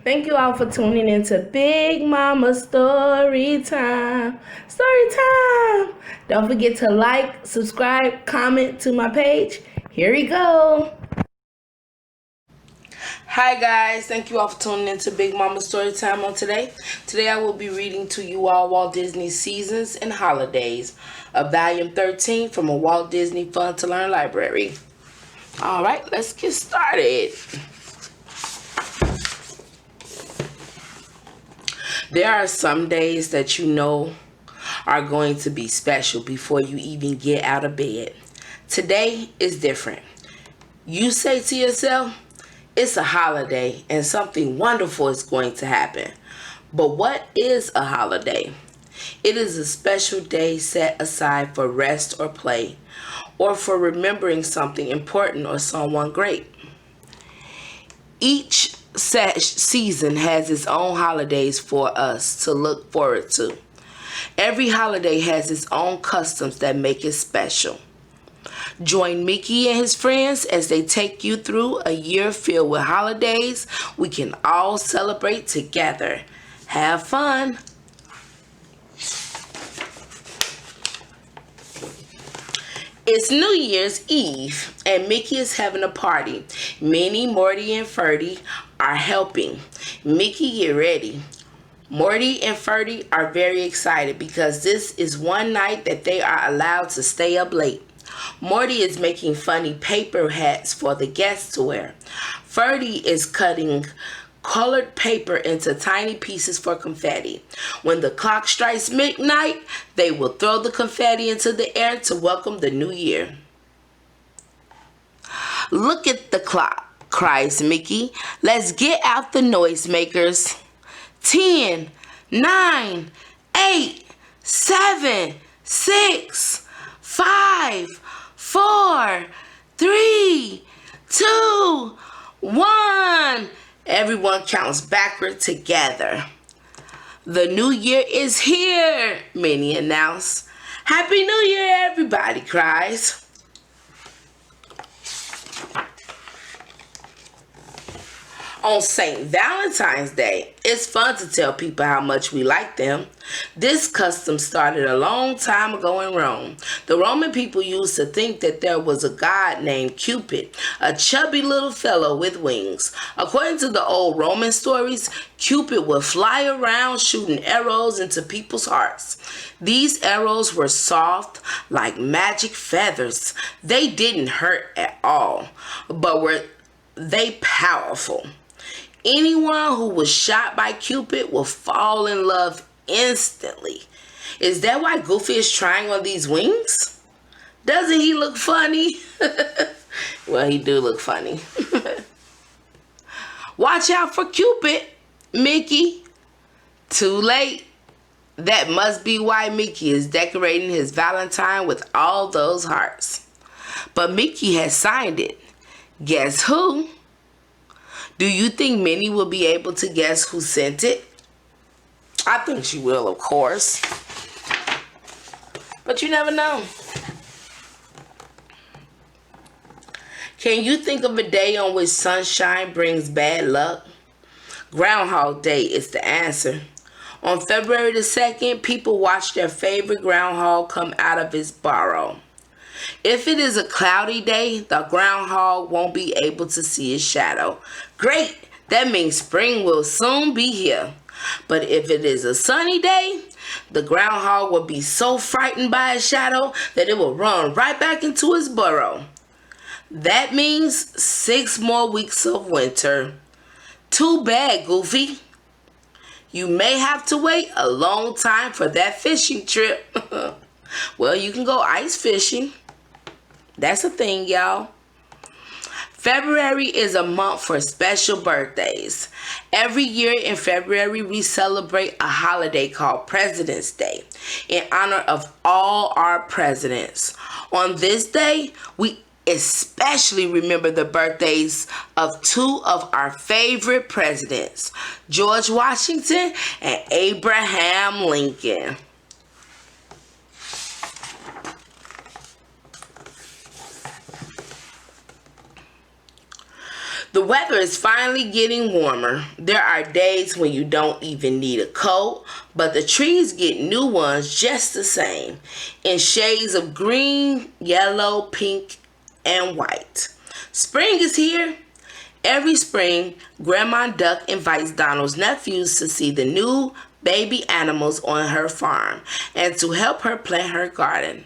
Thank you all for tuning into Big Mama Story Time. Story Time! Don't forget to like, subscribe, comment to my page. Here we go. Hi guys, thank you all for tuning into Big Mama Story Time on today. Today I will be reading to you all Walt Disney Seasons and Holidays, a volume 13 from a Walt Disney Fun to Learn library. Alright, let's get started. There are some days that you know are going to be special before you even get out of bed. Today is different. You say to yourself, it's a holiday and something wonderful is going to happen. But what is a holiday? It is a special day set aside for rest or play, or for remembering something important or someone great. Each season has its own holidays for us to look forward to. Every holiday has its own customs that make it special. Join Mickey and his friends as they take you through a year filled with holidays we can all celebrate together. Have fun! It's New Year's Eve and Mickey is having a party. Minnie, Morty, and Ferdy are helping. Mickey, get ready. Morty and Ferdy are very excited because this is one night that they are allowed to stay up late. Morty is making funny paper hats for the guests to wear. Ferdy is cutting colored paper into tiny pieces for confetti. When the clock strikes midnight, they will throw the confetti into the air to welcome the new year. Look at the clock, cries Mickey. Let's get out the noisemakers. 10, 9, 8, 7, 6, 5, 4, 3, 2, 1. Everyone counts backward together. The new year is here, Minnie announced. Happy New Year, everybody cries. On St. Valentine's Day, it's fun to tell people how much we like them. This custom started a long time ago in Rome. The Roman people used to think that there was a god named Cupid, a chubby little fellow with wings. According to the old Roman stories, Cupid would fly around shooting arrows into people's hearts. These arrows were soft, like magic feathers. They didn't hurt at all, but were they powerful. Anyone who was shot by Cupid will fall in love instantly. Is that why Goofy is trying on these wings? Doesn't he look funny? Well, he do look funny. Watch out for Cupid, Mickey. Too late. That must be why Mickey is decorating his Valentine with all those hearts. But Mickey has signed it. Guess who? Do you think Minnie will be able to guess who sent it? I think she will, of course. But you never know. Can you think of a day on which sunshine brings bad luck? Groundhog Day is the answer. On February the 2nd, people watch their favorite groundhog come out of his burrow. If it is a cloudy day, the groundhog won't be able to see his shadow. Great! That means spring will soon be here. But if it is a sunny day, the groundhog will be so frightened by his shadow that it will run right back into his burrow. That means 6 more weeks of winter. Too bad, Goofy. You may have to wait a long time for that fishing trip. Well, you can go ice fishing. That's a thing, y'all. February is a month for special birthdays. Every year in February, we celebrate a holiday called President's Day in honor of all our presidents. On this day, we especially remember the birthdays of 2 of our favorite presidents, George Washington and Abraham Lincoln. The weather is finally getting warmer. There are days when you don't even need a coat, but the trees get new ones just the same, in shades of green, yellow, pink, and white. Spring is here. Every spring, Grandma Duck invites Donald's nephews to see the new baby animals on her farm and to help her plant her garden.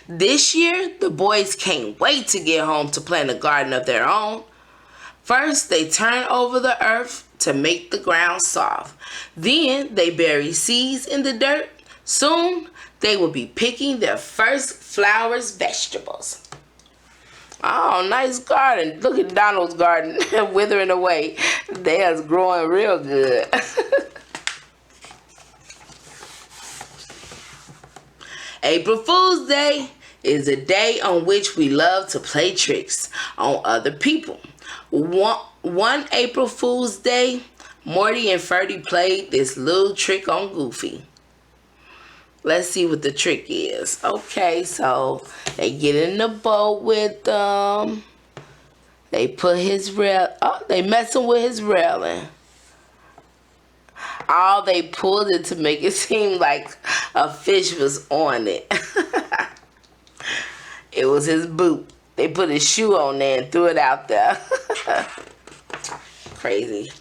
This year, the boys can't wait to get home to plant a garden of their own. First, they turn over the earth to make the ground soft. Then, they bury seeds in the dirt. Soon, they will be picking their first flowers, vegetables. Oh, nice garden. Look at Donald's garden withering away. Theirs growing real good. April Fool's Day is a day on which we love to play tricks on other people. One April Fool's Day, Morty and Ferdy played this little trick on Goofy. Let's see what the trick is. Okay, so they get in the boat with them. They put his rail. Oh, they messing with his railing. Oh, they pulled it to make it seem like a fish was on it. It was his boot. They put his shoe on there and threw it out there. Crazy.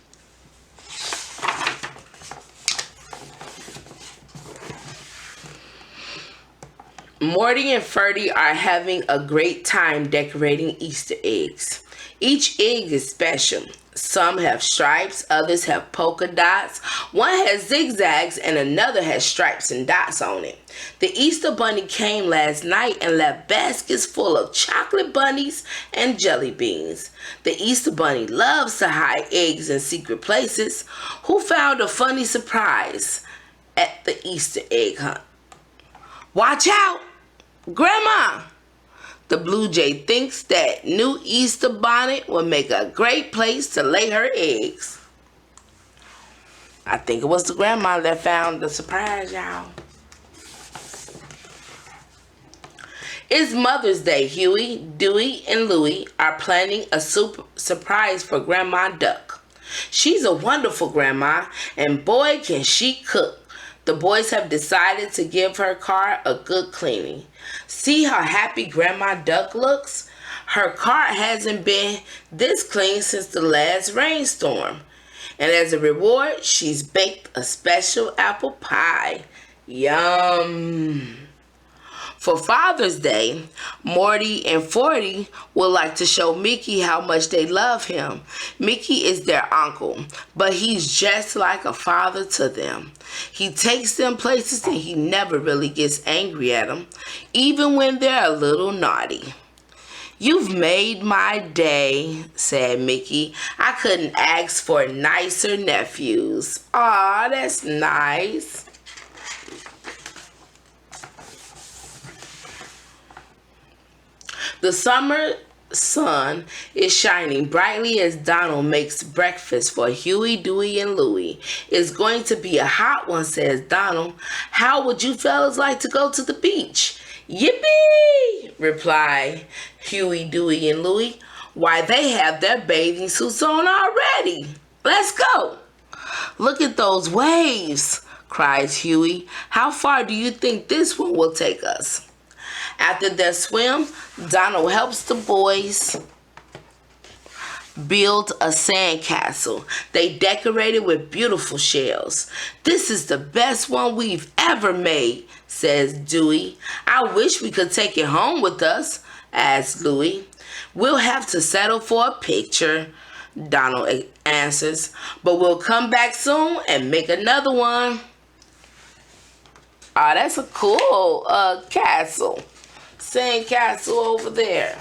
Morty and Ferdy are having a great time decorating Easter eggs. Each egg is special. Some have stripes, others have polka dots. One has zigzags and another has stripes and dots on it. The Easter Bunny came last night and left baskets full of chocolate bunnies and jelly beans. The Easter Bunny loves to hide eggs in secret places. Who found a funny surprise at the Easter egg hunt? Watch out, Grandma! The Blue Jay thinks that new Easter bonnet will make a great place to lay her eggs. I think it was the grandma that found the surprise, y'all. It's Mother's Day. Huey, Dewey, and Louie are planning a surprise for Grandma Duck. She's a wonderful grandma, and boy, can she cook. The boys have decided to give her car a good cleaning. See how happy Grandma Duck looks? Her car hasn't been this clean since the last rainstorm. And as a reward, she's baked a special apple pie. Yum! For Father's Day, Morty and Forty would like to show Mickey how much they love him. Mickey is their uncle, but he's just like a father to them. He takes them places and he never really gets angry at them, even when they're a little naughty. "You've made my day," said Mickey. "I couldn't ask for nicer nephews." Aw, that's nice. The summer sun is shining brightly as Donald makes breakfast for Huey, Dewey, and Louie. "It's going to be a hot one," says Donald. "How would you fellas like to go to the beach?" "Yippee!" reply Huey, Dewey, and Louie. "Why, they have their bathing suits on already. Let's go." "Look at those waves," cries Huey. "How far do you think this one will take us?" After their swim, Donald helps the boys build a sandcastle. They decorate it with beautiful shells. "This is the best one we've ever made," says Dewey. "I wish we could take it home with us," asks Louie. "We'll have to settle for a picture," Donald answers. "But we'll come back soon and make another one." Oh, that's a cool castle. Sandcastle over there.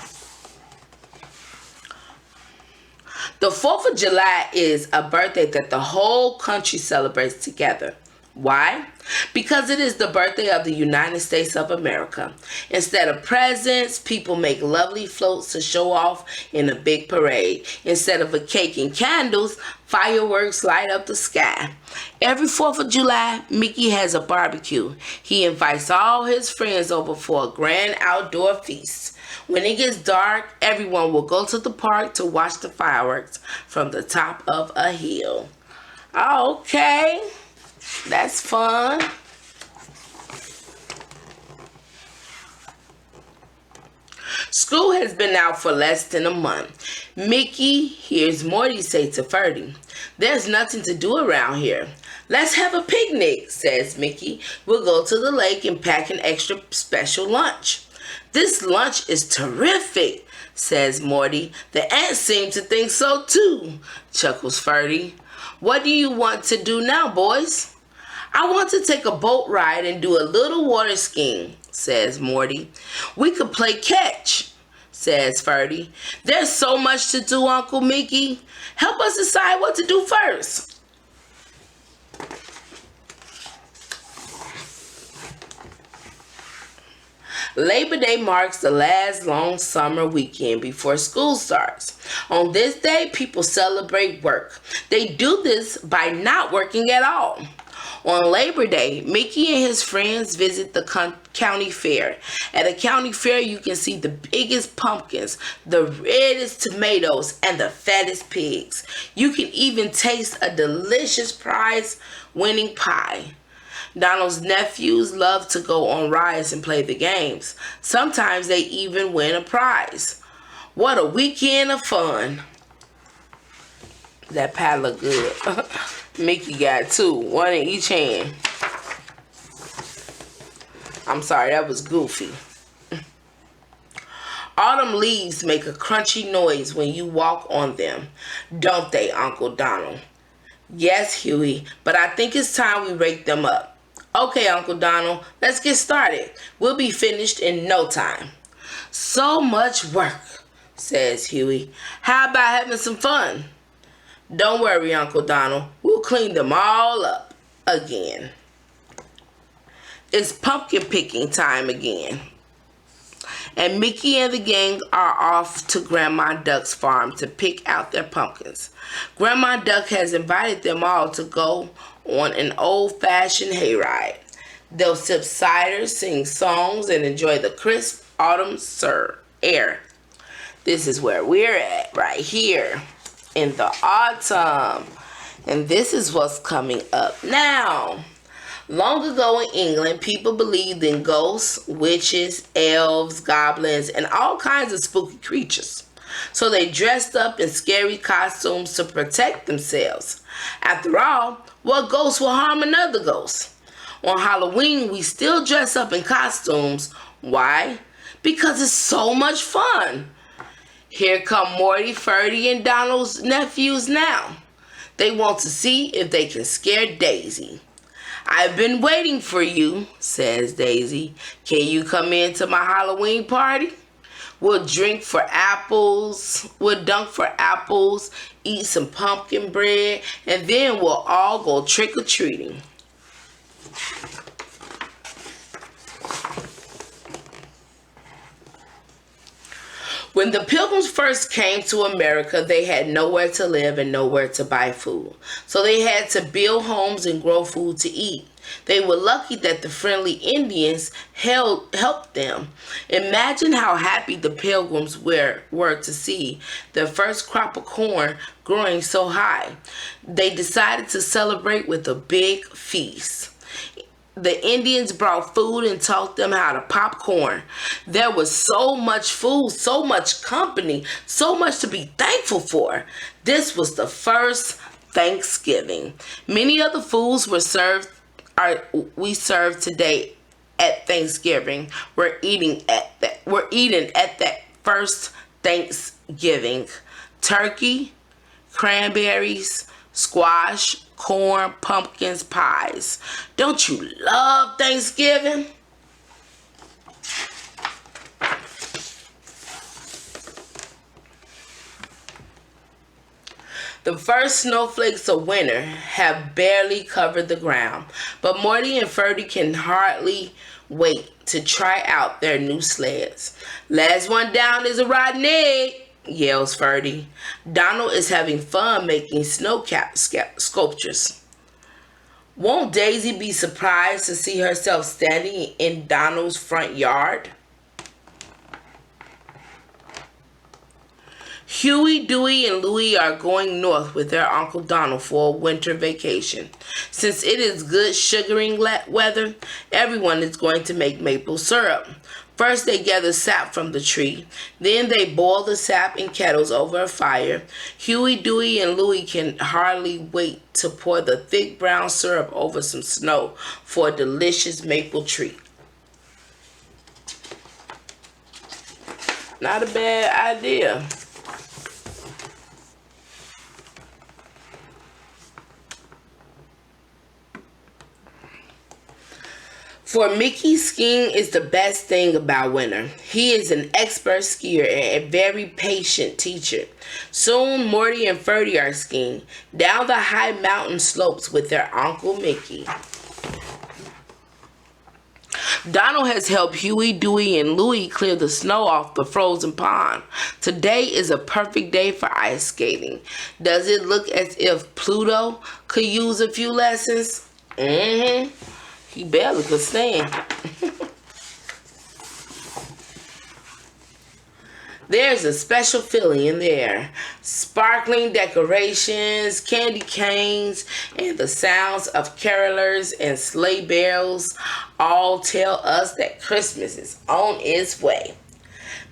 The 4th of July is a birthday that the whole country celebrates together. Why? Because it is the birthday of the United States of America. Instead of presents, people make lovely floats to show off in a big parade. Instead of a cake and candles, fireworks light up the sky. Every 4th of July, Mickey has a barbecue. He invites all his friends over for a grand outdoor feast. When it gets dark, everyone will go to the park to watch the fireworks from the top of a hill. Okay, that's fun. School has been out for less than a month. Mickey hears Morty say to Ferdy, "There's nothing to do around here." "Let's have a picnic," says Mickey. "We'll go to the lake and pack an extra special lunch." "This lunch is terrific," says Morty. "The ants seem to think so too," chuckles Ferdy. "What do you want to do now, boys?" "I want to take a boat ride and do a little water skiing," says Morty. "We could play catch," says Ferdy. "There's so much to do, Uncle Mickey. Help us decide what to do first." Labor Day marks the last long summer weekend before school starts. On this day, people celebrate work. They do this by not working at all. On Labor Day, Mickey and his friends visit the county fair. At a county fair, you can see the biggest pumpkins, the reddest tomatoes, and the fattest pigs. You can even taste a delicious prize-winning pie. Donald's nephews love to go on rides and play the games. Sometimes they even win a prize. What a weekend of fun. That pie look good. Mickey got two, one in each hand. I'm sorry, that was goofy. Autumn leaves make a crunchy noise when you walk on them, don't they, Uncle Donald? "Yes, Huey, but I think it's time we rake them up." "Okay, Uncle Donald, let's get started. We'll be finished in no time." "So much work," says Huey. "How about having some fun?" "Don't worry, Uncle Donald. We'll clean them all up again." It's pumpkin picking time again. And Mickey and the gang are off to Grandma Duck's farm to pick out their pumpkins. Grandma Duck has invited them all to go on an old-fashioned hayride. They'll sip cider, sing songs, and enjoy the crisp autumn air. This is where we're at, right here in the autumn. And this is what's coming up now. Long ago in England, people believed in ghosts, witches, elves, goblins, and all kinds of spooky creatures. So they dressed up in scary costumes to protect themselves. After all, what ghost will harm another ghost? On Halloween, we still dress up in costumes. Why? Because it's so much fun. Here come Morty, Ferdy, and Donald's nephews now. They want to see if they can scare Daisy. "I've been waiting for you," says Daisy. "Can you come into my Halloween party? We'll dunk for apples, eat some pumpkin bread, and then we'll all go trick-or-treating." When the Pilgrims first came to America, they had nowhere to live and nowhere to buy food. So they had to build homes and grow food to eat. They were lucky that the friendly Indians helped them. Imagine how happy the Pilgrims were to see their first crop of corn growing so high. They decided to celebrate with a big feast. The Indians brought food and taught them how to pop corn. There was so much food, so much company, so much to be thankful for. This was the first Thanksgiving. Many other foods we serve today at Thanksgiving. We're eating at that first Thanksgiving. Turkey, cranberries, squash, corn, pumpkins, pies. Don't you love Thanksgiving? The first snowflakes of winter have barely covered the ground, but Morty and Ferdy can hardly wait to try out their new sleds. "Last one down is a rotten egg," yells Ferdy. Donald is having fun making snow sculptures. Won't Daisy be surprised to see herself standing in Donald's front yard? Huey, Dewey, and Louie are going north with their Uncle Donald for a winter vacation. Since it is good sugaring weather, everyone is going to make maple syrup. First, they gather sap from the tree. Then they boil the sap in kettles over a fire. Huey, Dewey, and Louie can hardly wait to pour the thick brown syrup over some snow for a delicious maple treat. Not a bad idea. For Mickey, skiing is the best thing about winter. He is an expert skier and a very patient teacher. Soon, Morty and Ferdy are skiing down the high mountain slopes with their Uncle Mickey. Donald has helped Huey, Dewey, and Louie clear the snow off the frozen pond. Today is a perfect day for ice skating. Does it look as if Pluto could use a few lessons? He barely could stand. There's a special feeling in the air. Sparkling decorations, candy canes, and the sounds of carolers and sleigh bells all tell us that Christmas is on its way.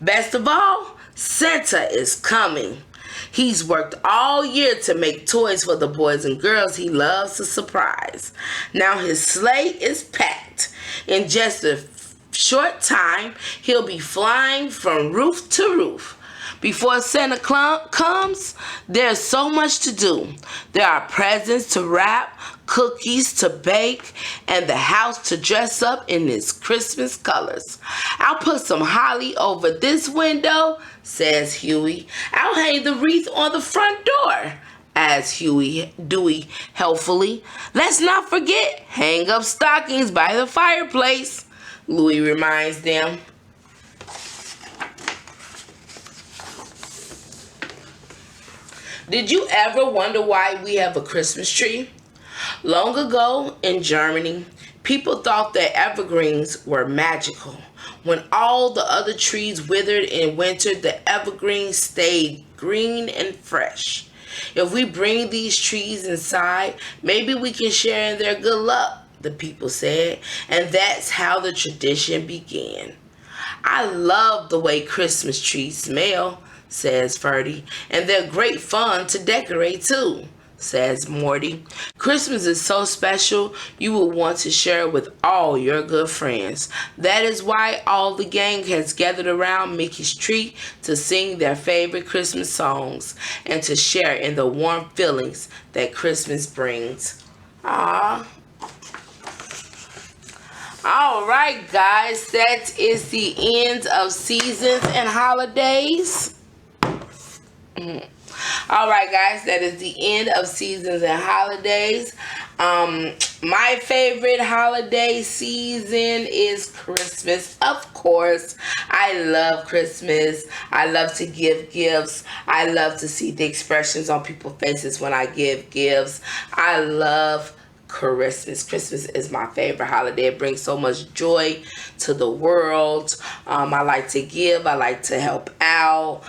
Best of all, Santa is coming. He's worked all year to make toys for the boys and girls he loves to surprise. Now his sleigh is packed. In just a short time, he'll be flying from roof to roof. Before Santa comes, there's so much to do. There are presents to wrap, cookies to bake, and the house to dress up in its Christmas colors. I'll put some holly over this window, says Huey. I'll hang the wreath on the front door, adds Dewey helpfully. Let's not forget, hang up stockings by the fireplace, Louie reminds them. Did you ever wonder why we have a Christmas tree? Long ago in Germany, people thought that evergreens were magical. When all the other trees withered in winter, the evergreens stayed green and fresh. If we bring these trees inside, maybe we can share in their good luck, the people said, and that's how the tradition began. I love the way Christmas trees smell, says Ferdy, and they're great fun to decorate too, says Morty. Christmas is so special, you will want to share it with all your good friends. That is why all the gang has gathered around Mickey's tree to sing their favorite Christmas songs and to share in the warm feelings that Christmas brings. Ah. All right, guys, that is the end of seasons and holidays. All right, guys, that is the end of seasons and holidays. My favorite holiday season is Christmas. Of course, I love Christmas. I love to give gifts. I love to see the expressions on people's faces when I give gifts. I love Christmas. Christmas is my favorite holiday. It brings so much joy to the world. I like to give. I like to help out.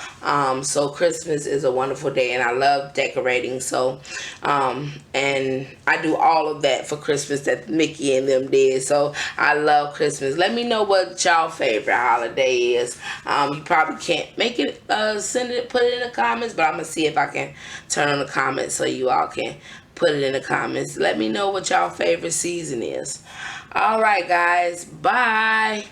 So Christmas is a wonderful day, and I love decorating. So, and I do all of that for Christmas that Mickey and them did. So I love Christmas. Let me know what y'all favorite holiday is. You probably can't make it, send it, put it in the comments, but I'm gonna see if I can turn on the comments so you all can put it in the comments. Let me know what y'all favorite season is. All right, guys. Bye.